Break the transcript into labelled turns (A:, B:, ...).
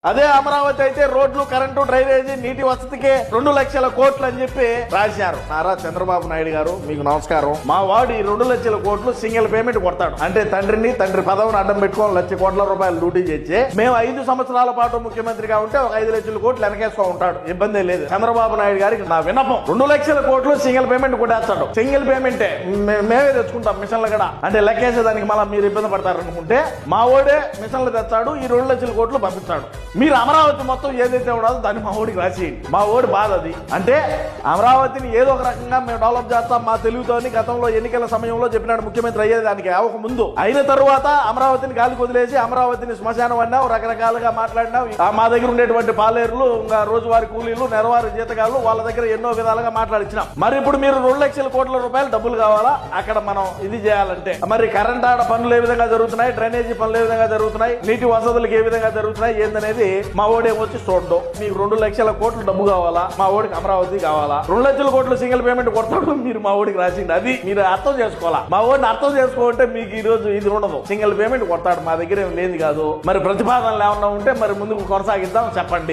A: అదే అమరావతి అయితే రోడ్లు, కరెంటు, డ్రైనేజీ, నీటి వసతికి 2 లక్షల కోట్లు అని చెప్పి రాశారు. నారా చంద్రబాబు నాయుడు గారు మీకు నమస్కారం. మా వాడు ఈ 2 లక్షల కోట్లు సింగిల్ పేమెంట్ కొడతాడు. అంటే తండ్రి పదవిని అడ్డం పెట్టుకొని 1 లక్ష కోట్ల రూపాయలు డ్యూటీ చేసి మేము 5 సంవత్సరాల పాటు ముఖ్యమంత్రిగా ఉంటే ఒక 5 లక్షల కోట్లు వెనకేసుకో ఉంటాడు. ఇబ్బంది లేదు. చంద్రబాబు నాయుడు గారికి నా విన్నపం, 2 లక్షల కోట్లు సింగిల్ పేమెంట్ కొట్టేస్తాడు. సింగిల్ పేమెంటే మేమే తెచ్చుకుంటాం మిషన్లు కూడా. అంటే లెక్కేసేదానికి మళ్ళీ మీరు ఇబ్బంది పడతారు అనుకుంటే మా ఓడే మిషన్లు తెచ్చాడు, ఈ 2 లక్షల కోట్లు పంపిస్తాడు. మీరు అమరావతి మొత్తం ఏదైతే ఉండదో దాన్ని మా ఓడికి రాసేయండి. మా ఓడి బాధ అది. అంటే అమరావతిని ఏదో ఒక రకంగా మేము డెవలప్ చేస్తాం మా తెలుగుతోని గతంలో ఎన్నికల సమయంలో చెప్పినాడు ముఖ్యమంత్రి అయ్యేదానికి అవక ముందు. అయిన తరువాత అమరావతిని గాలికి వదిలేసి అమరావతిని శ్మశానం అన్నావు, రకరకాలుగా మాట్లాడినావు. మా దగ్గర ఉండేటువంటి పాలేరులు, ఇంకా రోజువారీ కూలీలు, నెలవారీ జీతగాళ్ళు వాళ్ళ దగ్గర ఎన్నో విధాలుగా మాట్లాడించినాం. మరి ఇప్పుడు మీరు 2 లక్షల కోట్ల రూపాయలు డబ్బులు కావాలా అక్కడ మనం ఇది చేయాలంటే? మరి కరెంట్ ఆడ పనులు ఏ విధంగా జరుగుతున్నాయి, డ్రైనేజీ పనులు ఏ విధంగా జరుగుతున్నాయి, నీటి వసతులకు ఏ విధంగా జరుగుతున్నాయి ఏందనేది మా ఓడే వచ్చి చూడడం. మీకు 2 లక్షల కోట్లు డబ్బు కావాలా, మా ఓడికి అమరావతి కావాలా, 2 లక్షల కోట్లు సింగిల్ పేమెంట్ కొడతాడు, మీరు మా ఓడికి రాసింది. అది మీరు అర్థం చేసుకోవాలా. మా ఓడిని అర్థం చేసుకోవాలంటే మీకు ఈ రోజు ఇది ఉండదు. సింగిల్ పేమెంట్ కొడతాడు, మా దగ్గర ఏం లేదు కాదు. మరి ప్రతిపాదనలు ఏమన్నా ఉంటే మరి ముందుకు కొనసాగిద్దాం, చెప్పండి.